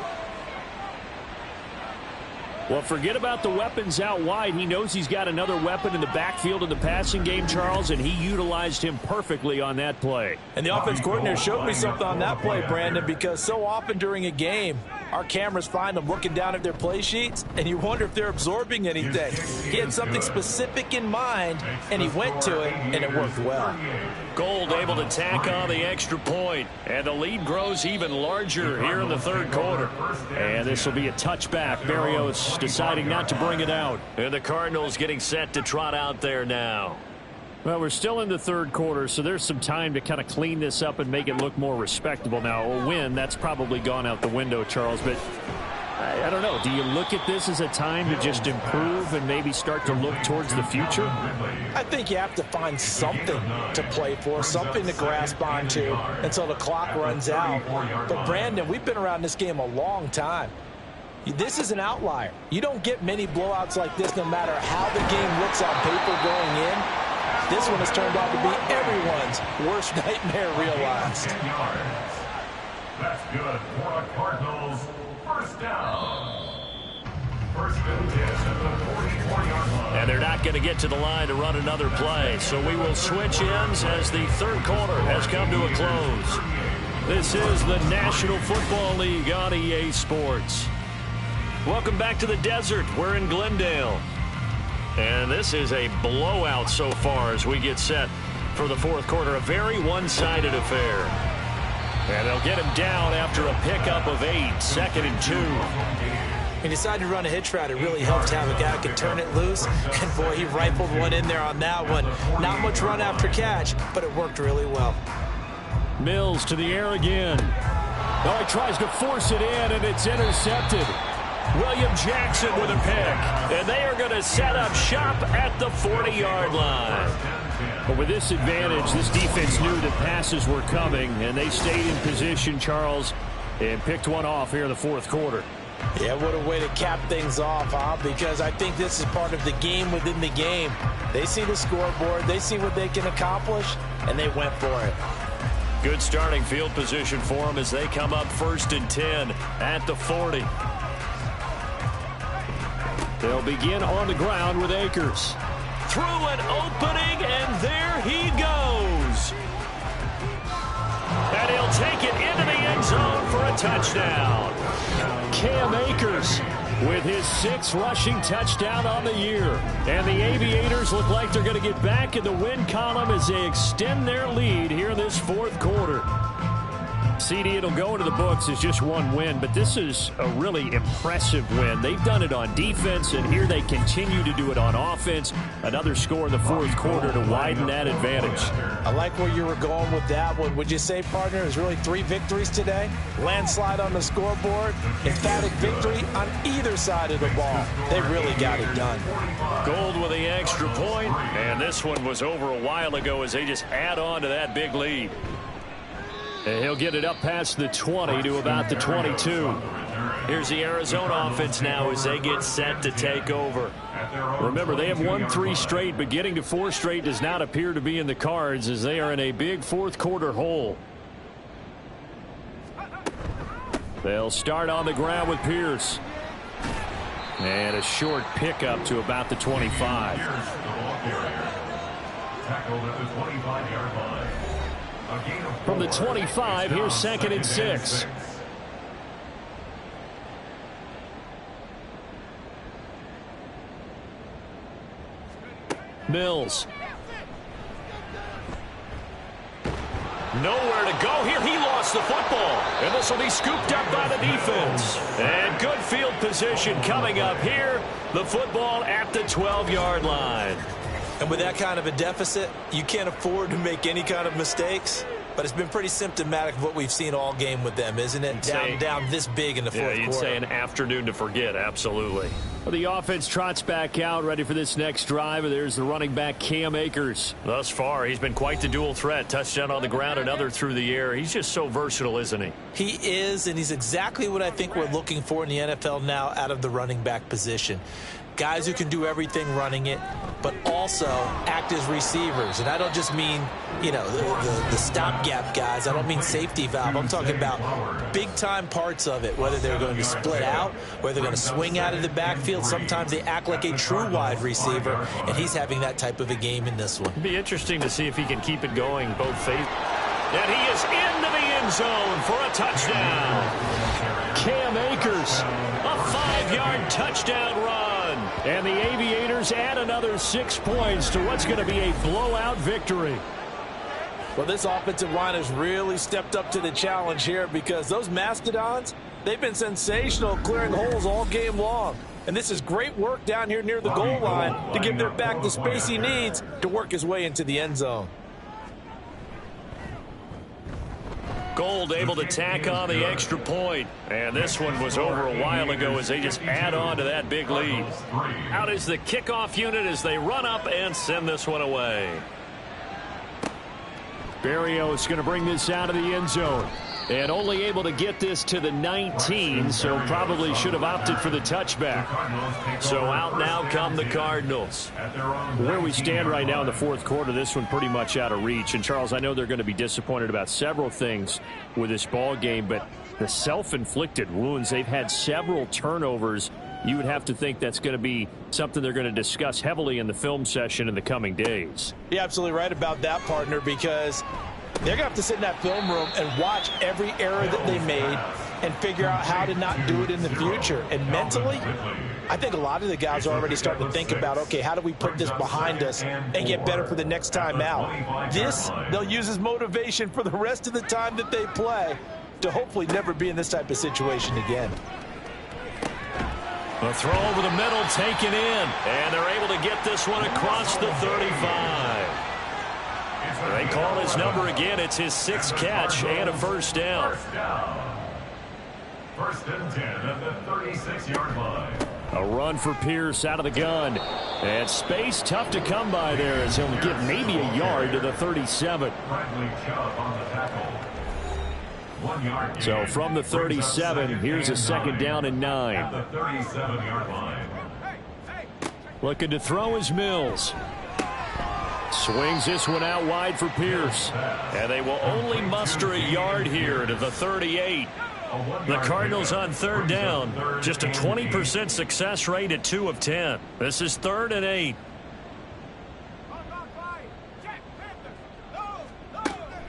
Well, forget about the weapons out wide. He knows he's got another weapon in the backfield in the passing game, Charles, and he utilized him perfectly on that play. And the offense coordinator showed me something on that play, Brandon, because so often during a game, our cameras find them looking down at their play sheets, and you wonder if they're absorbing anything. He had something specific in mind, and he went to it, and it worked well. Gold able to tack on the extra point, and the lead grows even larger here in the 3rd quarter. And this will be a touchback. Berrios deciding not to bring it out. And the Cardinals getting set to trot out there now. Well, we're still in the 3rd quarter, so there's some time to kind of clean this up and make it look more respectable. Now, a win, that's probably gone out the window, Charles, but I don't know. Do you look at this as a time to just improve and maybe start to look towards the future? I think you have to find something to play for, something to grasp onto until the clock runs out. But, Brandon, we've been around this game a long time. This is an outlier. You don't get many blowouts like this no matter how the game looks on paper going in. This one has turned out to be everyone's worst nightmare realized. That's good for a Cardinals 1st down. 1st and 10 at the 44-yard line. And they're not going to get to the line to run another play. So we will switch ends as the 3rd quarter has come to a close. This is the National Football League on EA Sports. Welcome back to the desert. We're in Glendale. And this is a blowout so far as we get set for the 4th quarter. A very one-sided affair. And they'll get him down after a pickup of 8. 2nd and 2. He decided to run a hitch route. It really helped to have a guy who could turn it loose. And, boy, he rifled one in there on that one. Not much run after catch, but it worked really well. Mills to the air again. Oh, he tries to force it in, and it's intercepted. William Jackson with a pick. And they are going to set up shop at the 40-yard line. But with this advantage, this defense knew that passes were coming, and they stayed in position, Charles, and picked one off here in the 4th quarter. Yeah, what a way to cap things off, huh? Because I think this is part of the game within the game. They see the scoreboard, they see what they can accomplish, and they went for it. Good starting field position for them as they come up 1st and 10 at the 40. They'll begin on the ground with Akers. Through an opening, and there he goes. And he'll take it into the end zone for a touchdown. Cam Akers with his 6th rushing touchdown on the year. And the Aviators look like they're going to get back in the win column as they extend their lead here in this 4th quarter. CD, it'll go into the books as just one win, but this is a really impressive win. They've done it on defense, and here they continue to do it on offense. Another score in the fourth quarter to widen that advantage. I like where you were going with that one. Would you say, partner, is really 3 victories today? Landslide on the scoreboard, emphatic victory on either side of the ball. They really got it done. Gold with the extra point, and this one was over a while ago as they just add on to that big lead. And he'll get it up past the 20 to about the 22. Here's the Arizona offense now as they get set to take over. Remember, they have won 3 straight, but getting to 4 straight does not appear to be in the cards as they are in a big fourth quarter hole. They'll start on the ground with Pierce. And a short pickup to about the 25. Tackled at the 25-yard line. From the 25, here's 2nd and 6. Mills. Nowhere to go here. He lost the football. And this will be scooped up by the defense. And good field position coming up here. The football at the 12-yard line. And with that kind of a deficit, you can't afford to make any kind of mistakes. But it's been pretty symptomatic of what we've seen all game with them, isn't it? Down this big in the fourth quarter. You'd say an afternoon to forget, absolutely. Well, the offense trots back out, ready for this next drive. There's the running back, Cam Akers. Thus far, he's been quite the dual threat. Touchdown on the ground, another through the air. He's just so versatile, isn't he? He is, and he's exactly what I think we're looking for in the NFL now out of the running back position. Guys who can do everything running it, but also act as receivers. And I don't just mean, you know, the stopgap guys. I don't mean safety valve. I'm talking about big-time parts of it, whether they're going to split out, whether they're going to swing out of the backfield. Sometimes they act like a true wide receiver, and he's having that type of a game in this one. It'd be interesting to see if he can keep it going both phases. And he is into the end zone for a touchdown. Cam Akers, a 5-yard touchdown run. And the Aviators add another 6 points to what's going to be a blowout victory. Well, this offensive line has really stepped up to the challenge here because those Mastodons, they've been sensational clearing holes all game long. And this is great work down here near the goal line to give their back the space he needs to work his way into the end zone. Gold able to tack on the extra point. And this one was over a while ago as they just add on to that big lead. Out is the kickoff unit as they run up and send this one away. Barrios going to bring this out of the end zone. And only able to get this to the 19, so probably should have opted for the touchback. So out now come the Cardinals. Where we stand right now in the fourth quarter, this one pretty much out of reach. And, Charles, I know they're going to be disappointed about several things with this ball game, but the self-inflicted wounds, they've had several turnovers. You would have to think that's going to be something they're going to discuss heavily in the film session in the coming days. You're absolutely right about that, partner, because they're going to have to sit in that film room and watch every error that they made and figure out how to not do it in the future. And mentally, I think a lot of the guys are already starting to think about, okay, how do we put this behind us and get better for the next time out? This, they'll use as motivation for the rest of the time that they play to hopefully never be in this type of situation again. A throw over the middle taken in, and they're able to get this one across the 35. They call his number again. It's his 6th catch and a first down. First and 10 at the 36-yard line. A run for Pierce out of the gun. And space tough to come by there as he'll get maybe a yard to the 37. So from the 37, here's a 2nd down and 9. At the 37-yard line. Looking to throw is Mills. Swings this one out wide for Pierce. And they will only muster a yard here to the 38. The Cardinals on 3rd down. Just a 20% success rate at 2 of 10. This is 3rd and 8.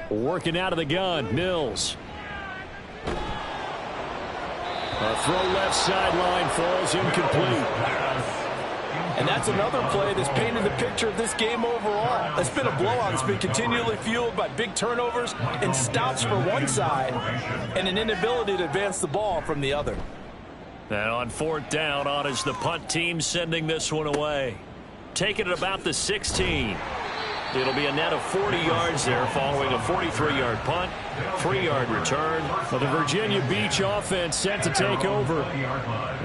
Working out of the gun, Mills. A throw left sideline falls incomplete. And that's another play that's painted the picture of this game overall. It's been a blowout. It's been continually fueled by big turnovers and stops for one side and an inability to advance the ball from the other. And on 4th down, on is the punt team sending this one away. Taking it about the 16. It'll be a net of 40 yards there following a 43-yard punt, 3-yard return. Well, the Virginia Beach offense set to take over.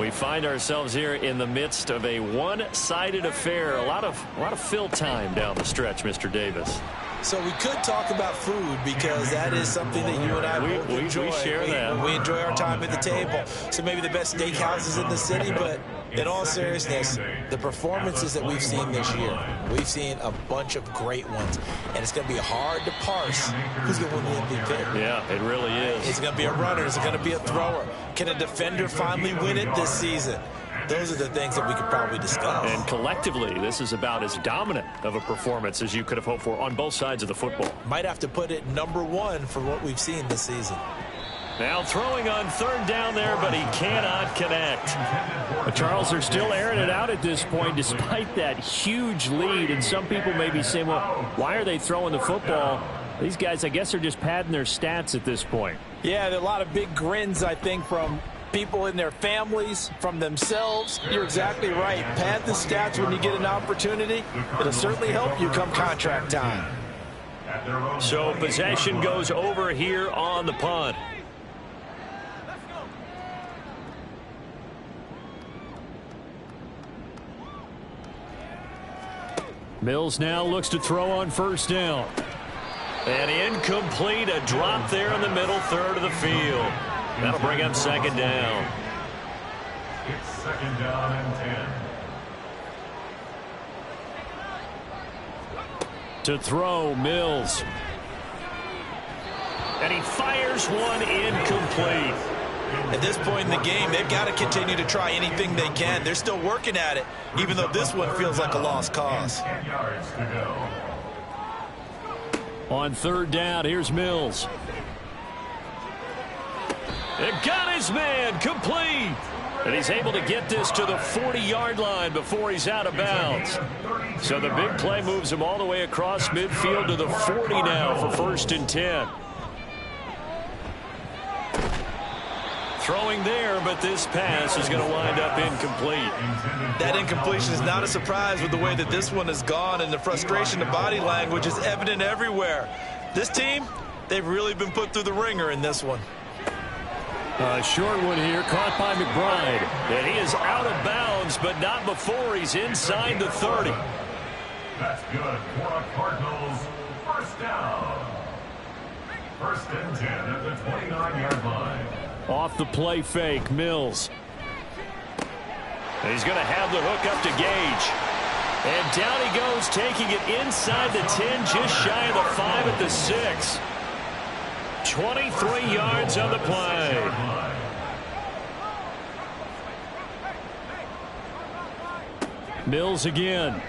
We find ourselves here in the midst of a one-sided affair. A lot of fill time down the stretch, Mr. Davis. So we could talk about food because that is something that you and I both enjoy. We share that. We enjoy our time at the table. So maybe the best steakhouses in the city, but in all seriousness, the performances that we've seen this year, we've seen a bunch of great ones. And it's going to be hard to parse who's going to win the MVP. Yeah, it really is. Is it going to be a runner? Is it going to be a thrower? Can a defender finally win it this season? Those are the things that we could probably discuss. And collectively, this is about as dominant of a performance as you could have hoped for on both sides of the football. Might have to put it #1 for what we've seen this season. Now throwing on 3rd down there, but he cannot connect. But Charles, they're still airing it out at this point despite that huge lead. And some people may be saying, well, why are they throwing the football? These guys, I guess, are just padding their stats at this point. Yeah, there are a lot of big grins, I think, from people in their families, from themselves. You're exactly right. Pad the stats when you get an opportunity. It'll certainly help you come contract time. So possession goes over here on the punt. Mills now looks to throw on 1st down. And incomplete, a drop there in the middle 3rd of the field. That'll bring up 2nd down. It's 2nd down and 10. To throw, Mills. And he fires one incomplete. At this point in the game, they've got to continue to try anything they can. They're still working at it, even though this one feels like a lost cause. 10 yards to go. On 3rd down, here's Mills. It got his man complete. And he's able to get this to the 40-yard line before he's out of bounds. So the big play moves him all the way across midfield to the 40 now for 1st and 10. Throwing there, but this pass is going to wind up incomplete. That incompletion is not a surprise with the way that this one has gone, and the frustration, the body language is evident everywhere. This team, they've really been put through the ringer in this one. A short one here, caught by McBride. And he is out of bounds, but not before he's inside the 30. That's good for a Cardinals 1st down. 1st and 10 at the 29-yard line. Off the play fake, Mills. And he's going to have the hook up to Gage. And down he goes, taking it inside the 10, just shy of the 5 at the 6. 23 yards on the play. Mills again.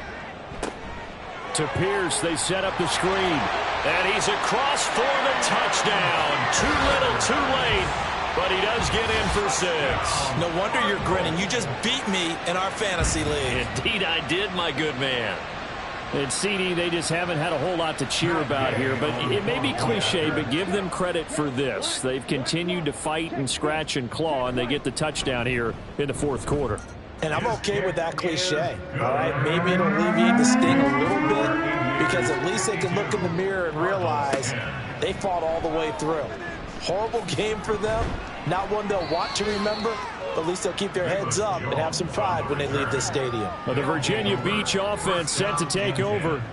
To Pierce, they set up the screen. And he's across for the touchdown. Too little, too late. But he does get in for 6. No wonder you're grinning. You just beat me in our fantasy league. Indeed I did, my good man. And CD, they just haven't had a whole lot to cheer about here. But it may be cliche, but give them credit for this. They've continued to fight and scratch and claw, and they get the touchdown here in the 4th quarter. And I'm okay with that cliche, all right? Maybe it'll alleviate the sting a little bit because at least they can look in the mirror and realize they fought all the way through. Horrible game for them, not one they'll want to remember, but at least they'll keep their heads up and have some pride when they leave this stadium. Well, the Virginia Beach offense set to take over.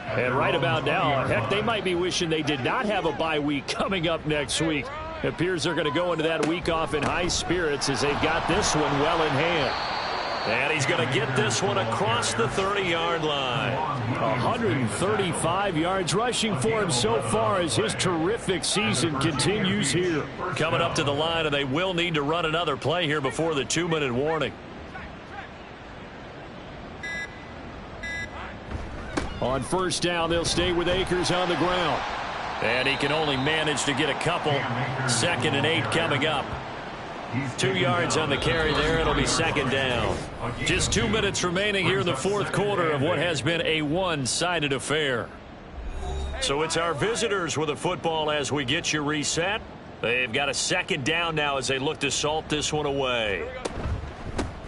And right about now, heck, they might be wishing they did not have a bye week coming up next week. It appears they're going to go into that week off in high spirits as they've got this one well in hand. And he's going to get this one across the 30-yard line. 135 yards rushing for him so far as his terrific season continues here. Coming up to the line, and they will need to run another play here before the 2-minute warning. On 1st down, they'll stay with Akers on the ground. And he can only manage to get a couple. 2nd and 8 coming up. 2 yards on the carry there. It'll be second down. Just 2 minutes remaining here in the fourth quarter of what has been a one-sided affair. So it's our visitors with the football as we get you reset. They've got a second down now as they look to salt this one away.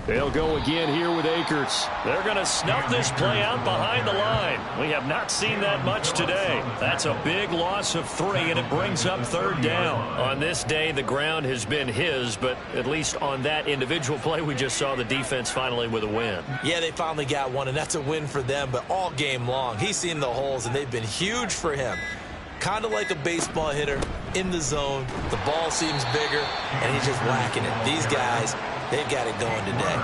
They'll go again here with Akers. They're going to snuff this play out behind the line. We have not seen that much today. That's a big loss of 3, and it brings up third down. On this day, the ground has been his, but at least on that individual play, we just saw the defense finally with a win. Yeah, they finally got one, and that's a win for them, but all game long, he's seen the holes, and they've been huge for him. Kind of like a baseball hitter in the zone. The ball seems bigger, and he's just whacking it. These guys, they've got it going today.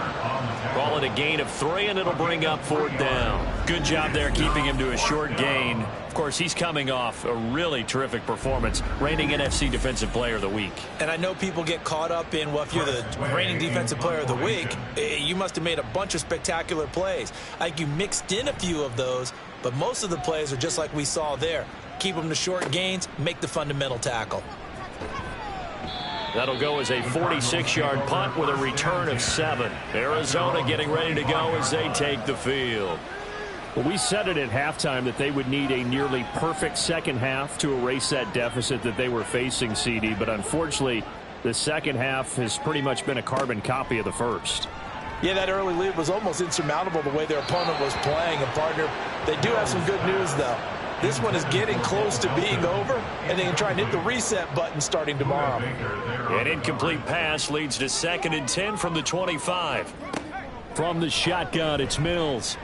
Call it a gain of 3, and it'll bring up fourth down. Good job there keeping him to a short gain. Of course, he's coming off a really terrific performance, reigning NFC Defensive Player of the Week. And I know people get caught up in, well, if you're the reigning Defensive Player of the Week, you must have made a bunch of spectacular plays. Like you mixed in a few of those, but most of the plays are just like we saw there. Keep them to short gains, make the fundamental tackle. That'll go as a 46-yard punt with a return of 7. Arizona getting ready to go as they take the field. Well, we said it at halftime that they would need a nearly perfect second half to erase that deficit that they were facing, CD. But unfortunately, the second half has pretty much been a carbon copy of the first. Yeah, that early lead was almost insurmountable the way their opponent was playing. And, partner, they do have some good news, though. This one is getting close to being over, and they can try and hit the reset button starting tomorrow. An incomplete pass leads to 2nd and 10 from the 25. From the shotgun, it's Mills.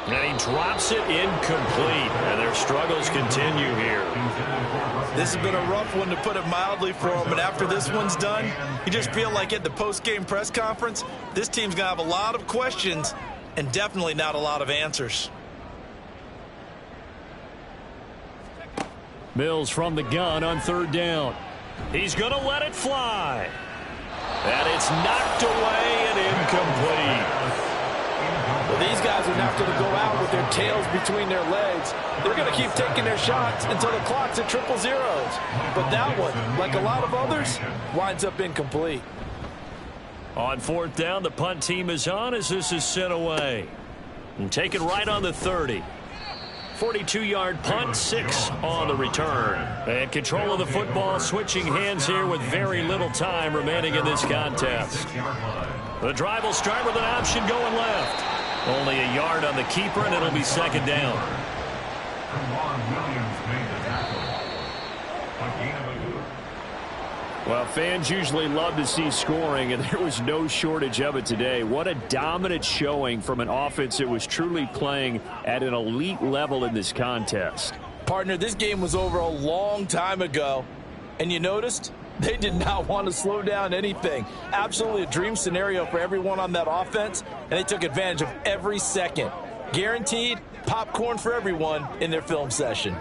And he drops it incomplete, and their struggles continue here. This has been a rough one, to put it mildly, for them, and after this one's done, you just feel like at the post-game press conference, this team's going to have a lot of questions and definitely not a lot of answers. Mills from the gun on third down. He's going to let it fly. And it's knocked away and incomplete. Well, these guys are not going to go out with their tails between their legs. They're going to keep taking their shots until the clock's at 000. But that one, like a lot of others, winds up incomplete. On fourth down, the punt team is on as this is sent away. And taken right on the 30. 42-yard punt, 6 on the return. And control of the football, switching hands here with very little time remaining in this contest. The drive will start with an option going left. Only a yard on the keeper, and it'll be second down. Well, fans usually love to see scoring, and there was no shortage of it today. What a dominant showing from an offense that was truly playing at an elite level in this contest. Partner, this game was over a long time ago, and you noticed they did not want to slow down anything. Absolutely a dream scenario for everyone on that offense, and they took advantage of every second. Guaranteed popcorn for everyone in their film session.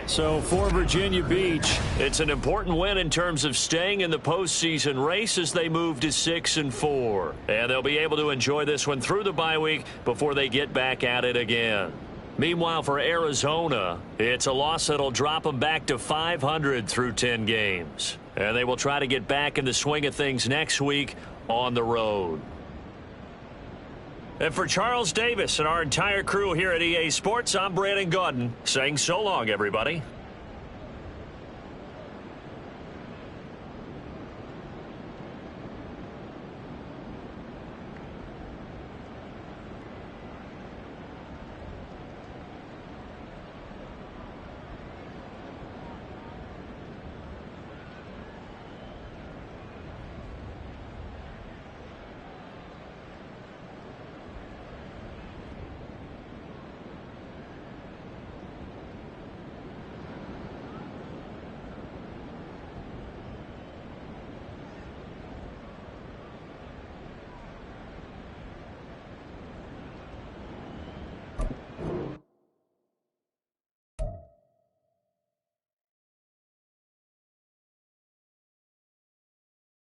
So for Virginia Beach, it's an important win in terms of staying in the postseason race as they move to 6-4. And they'll be able to enjoy this one through the bye week before they get back at it again. Meanwhile, for Arizona, it's a loss that'll drop them back to 500 through 10 games. And they will try to get back in the swing of things next week on the road. And for Charles Davis and our entire crew here at EA Sports, I'm Brandon Gaudin saying so long, everybody.